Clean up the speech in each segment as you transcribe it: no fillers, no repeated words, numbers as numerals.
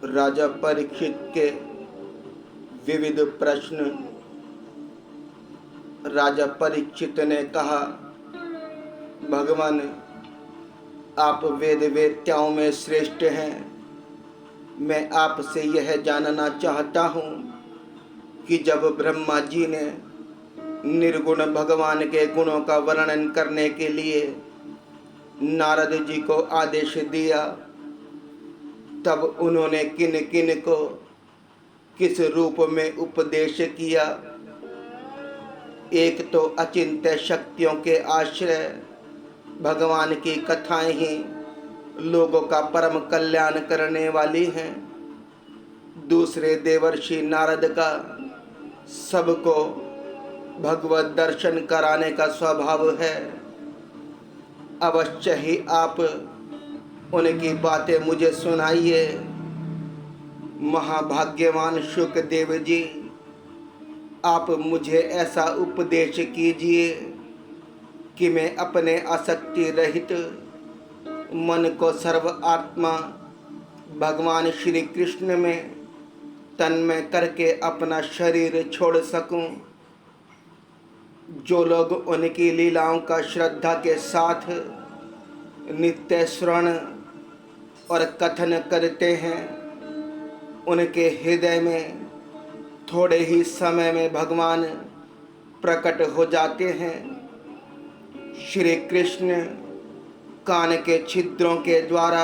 राजा परीक्षित के विविध प्रश्न। राजा परीक्षित ने कहा, भगवान, आप वेद वेत्ताओं में श्रेष्ठ हैं। मैं आपसे यह जानना चाहता हूँ कि जब ब्रह्मा जी ने निर्गुण भगवान के गुणों का वर्णन करने के लिए नारद जी को आदेश दिया, तब उन्होंने किन किन को किस रूप में उपदेश किया। एक तो अचिंत्य शक्तियों के आश्रय भगवान की कथाएं ही लोगों का परम कल्याण करने वाली हैं। दूसरे देवर्षि नारद का सबको भगवत दर्शन कराने का स्वभाव है। अवश्य ही आप उनकी बातें मुझे सुनाइए। महाभाग्यवान शुकदेव जी, आप मुझे ऐसा उपदेश कीजिए कि मैं अपने आसक्ति रहित मन को सर्व आत्मा भगवान श्री कृष्ण में तन्मय करके अपना शरीर छोड़ सकूं। जो लोग उनकी लीलाओं का श्रद्धा के साथ नित्य श्रवण और कथन करते हैं, उनके हृदय में थोड़े ही समय में भगवान प्रकट हो जाते हैं। श्री कृष्ण कान के छिद्रों के द्वारा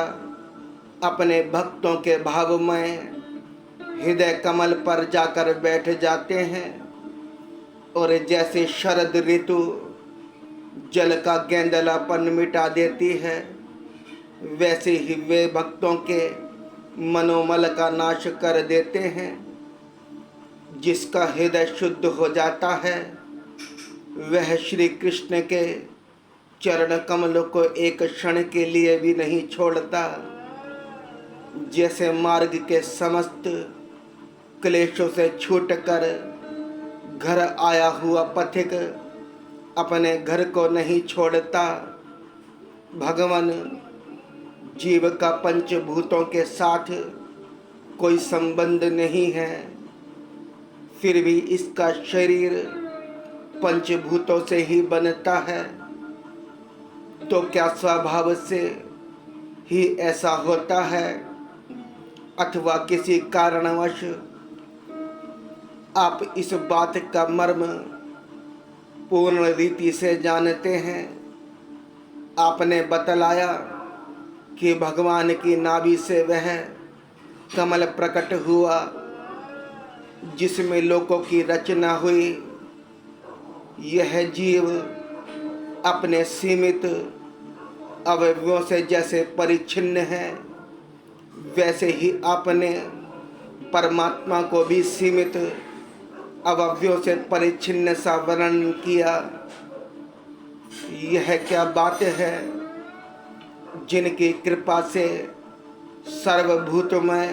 अपने भक्तों के भावमय हृदय कमल पर जाकर बैठ जाते हैं और जैसे शरद ऋतु जल का गेंदलापन मिटा देती है, वैसे ही वे भक्तों के मनोमल का नाश कर देते हैं। जिसका हृदय शुद्ध हो जाता है, वह श्री कृष्ण के चरण कमलों को एक क्षण के लिए भी नहीं छोड़ता। जैसे मार्ग के समस्त क्लेशों से छूटकर घर आया हुआ पथिक अपने घर को नहीं छोड़ता, भगवान जीव का पंचभूतों के साथ कोई संबंध नहीं है, फिर भी इसका शरीर पंचभूतों से ही बनता है। तो क्या स्वभाव से ही ऐसा होता है, अथवा किसी कारणवश आप इस बात का मर्म पूर्ण रीति से जानते हैं? आपने बतलाया कि भगवान की नाभि से वह कमल प्रकट हुआ जिसमें लोकों की रचना हुई। यह जीव अपने सीमित अवयवों से जैसे परिच्छिन्न है, वैसे ही आपने परमात्मा को भी सीमित अवयवों से परिच्छिन्न सा वर्णन किया। यह क्या बात है? जिनकी कृपा से सर्वभूतमय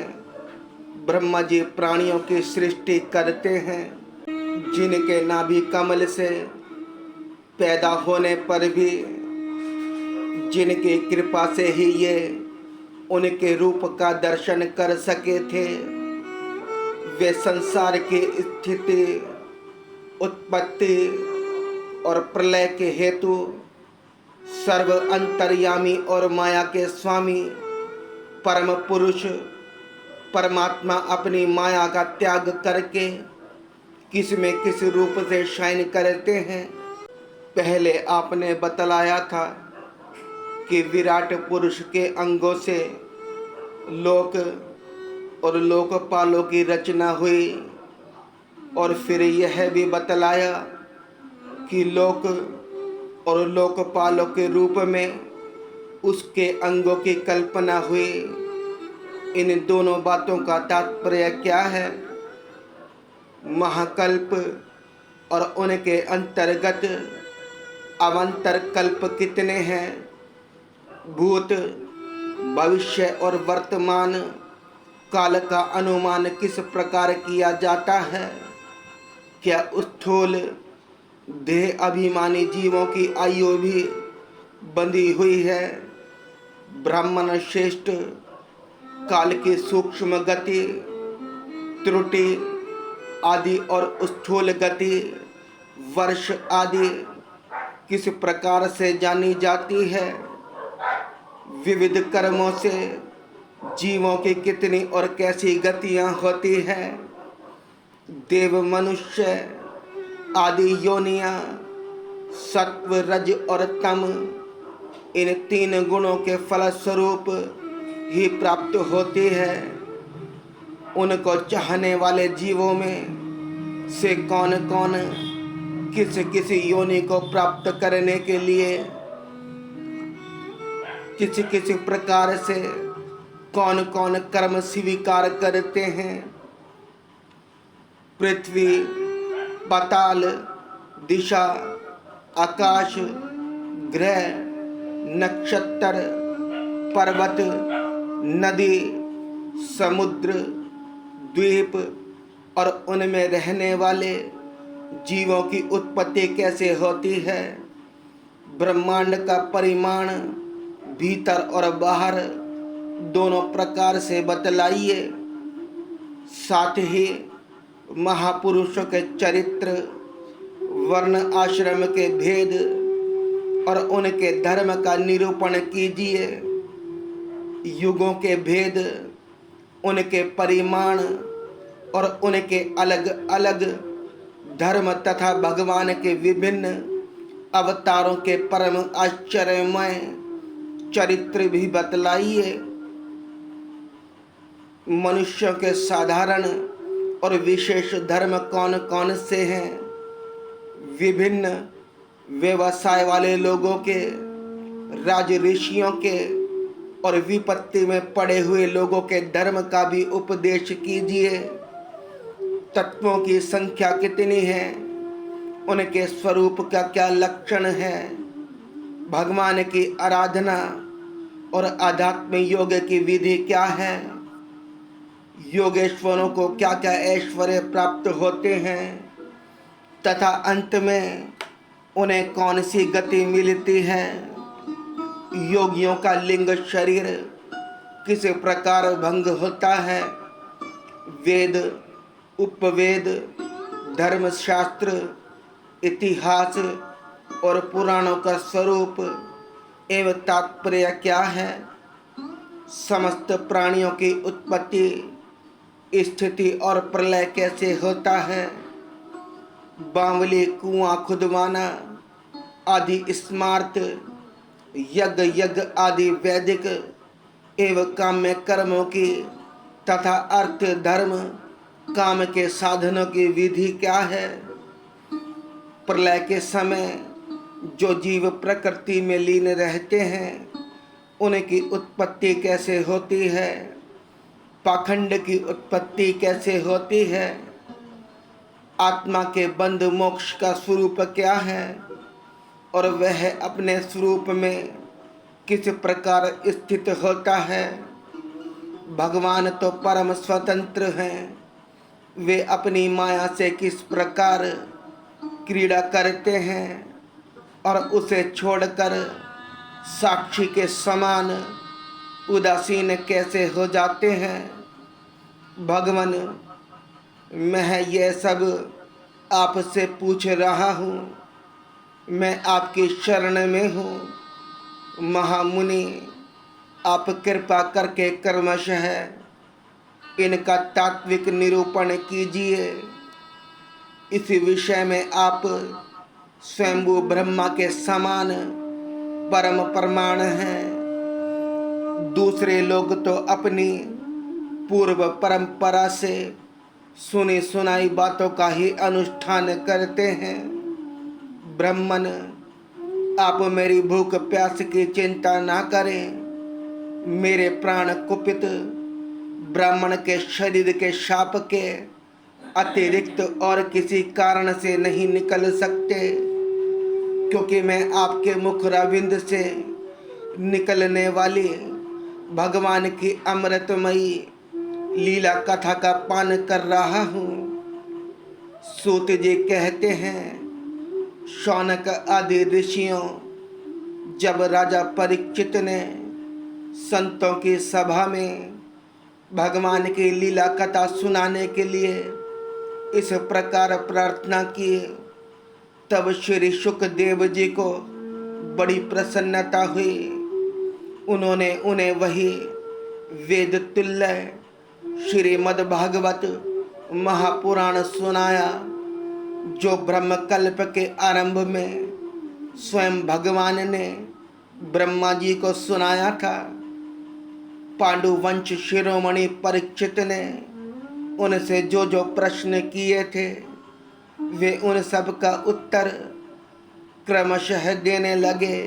ब्रह्मा जी प्राणियों की सृष्टि करते हैं, जिनके नाभि कमल से पैदा होने पर भी जिनकी कृपा से ही ये उनके रूप का दर्शन कर सके थे, वे संसार की स्थिति, उत्पत्ति और प्रलय के हेतु सर्व अंतर्यामी और माया के स्वामी परम पुरुष परमात्मा अपनी माया का त्याग करके किस में किस रूप से शयन करते हैं। पहले आपने बतलाया था कि विराट पुरुष के अंगों से लोक और लोकपालों की रचना हुई, और फिर यह भी बतलाया कि लोक और लोकपालों के रूप में उसके अंगों की कल्पना हुई। इन दोनों बातों का तात्पर्य क्या है? महाकल्प और उनके अंतर्गत अवंतर कल्प कितने हैं? भूत, भविष्य और वर्तमान काल का अनुमान किस प्रकार किया जाता है? क्या स्थूल देह अभिमानी जीवों की आयु भी बंधी हुई है? ब्राह्मण श्रेष्ठ काल की सूक्ष्म गति, त्रुटि आदि और स्थूल गति, वर्ष आदि किस प्रकार से जानी जाती है। विविध कर्मों से जीवों की कितनी और कैसी गतियां होती हैं। देव, मनुष्य आदि योनियां सत्व, रज और तम, इन 3 गुणों के फलस्वरूप ही प्राप्त होती है। उनको चाहने वाले जीवों में से कौन कौन किस किस योनि को प्राप्त करने के लिए किस किस प्रकार से कौन कौन कर्म स्वीकार करते हैं। पृथ्वी, पाताल, दिशा, आकाश, ग्रह, नक्षत्र, पर्वत, नदी, समुद्र, द्वीप और उनमें रहने वाले जीवों की उत्पत्ति कैसे होती है। ब्रह्मांड का परिमाण भीतर और बाहर दोनों प्रकार से बतलाइए। साथ ही महापुरुषों के चरित्र, वर्ण आश्रम के भेद और उनके धर्म का निरूपण कीजिए। युगों के भेद, उनके परिमाण और उनके अलग अलग धर्म तथा भगवान के विभिन्न अवतारों के परम आश्चर्यमय चरित्र भी बतलाइए। मनुष्यों के साधारण और विशेष धर्म कौन कौन से हैं। विभिन्न व्यवसाय वाले लोगों के, राज ऋषियों के और विपत्ति में पड़े हुए लोगों के धर्म का भी उपदेश कीजिए। तत्वों की संख्या कितनी है, उनके स्वरूप का क्या लक्षण है, भगवान की आराधना और आध्यात्म योग की विधि क्या है, योगेश्वरों को क्या क्या ऐश्वर्य प्राप्त होते हैं तथा अंत में उन्हें कौन सी गति मिलती है। योगियों का लिंग शरीर किस प्रकार भंग होता है। वेद, उपवेद, धर्मशास्त्र, इतिहास और पुराणों का स्वरूप एवं तात्पर्य क्या है। समस्त प्राणियों की उत्पत्ति, स्थिति और प्रलय कैसे होता है। बावली, कुआं खुदवाना आदि स्मार्त, यज्ञ आदि वैदिक एवं काम्य कर्मों की तथा अर्थ, धर्म, काम के साधनों की विधि क्या है। प्रलय के समय जो जीव प्रकृति में लीन रहते हैं, उनकी उत्पत्ति कैसे होती है। पाखंड की उत्पत्ति कैसे होती है। आत्मा के बंध मोक्ष का स्वरूप क्या है और वह अपने स्वरूप में किस प्रकार स्थित होता है। भगवान तो परम स्वतंत्र हैं, वे अपनी माया से किस प्रकार क्रीड़ा करते हैं और उसे छोड़कर साक्षी के समान उदासीन कैसे हो जाते हैं। भगवान, मैं यह सब आपसे पूछ रहा हूँ, मैं आपकी शरण में हूँ। महामुनि, आप कृपा करके कर्मशः इनका तात्विक निरूपण कीजिए। इस विषय में आप स्वयंभू ब्रह्मा के समान परम प्रमाण हैं। दूसरे लोग तो अपनी पूर्व परंपरा से सुनी सुनाई बातों का ही अनुष्ठान करते हैं। ब्राह्मण, आप मेरी भूख प्यास की चिंता ना करें। मेरे प्राण कुपित ब्राह्मण के शरीर के शाप के अतिरिक्त और किसी कारण से नहीं निकल सकते, क्योंकि मैं आपके मुखराविंद से निकलने वाली भगवान की अमृतमयी लीला कथा का पान कर रहा हूँ। सूत जी कहते हैं, शौनक आदि ऋषियों, जब राजा परीक्षित ने संतों की सभा में भगवान की लीला कथा सुनाने के लिए इस प्रकार प्रार्थना की। तब श्री सुखदेव जी को बड़ी प्रसन्नता हुई। उन्होंने उन्हें वही वेद तुल्य श्रीमद् भागवत महापुराण सुनाया जो ब्रह्मकल्प के आरंभ में स्वयं भगवान ने ब्रह्मा जी को सुनाया था। पांडुवंश शिरोमणि परीक्षित ने उनसे जो जो प्रश्न किए थे वे उन सब का उत्तर क्रमशः देने लगे।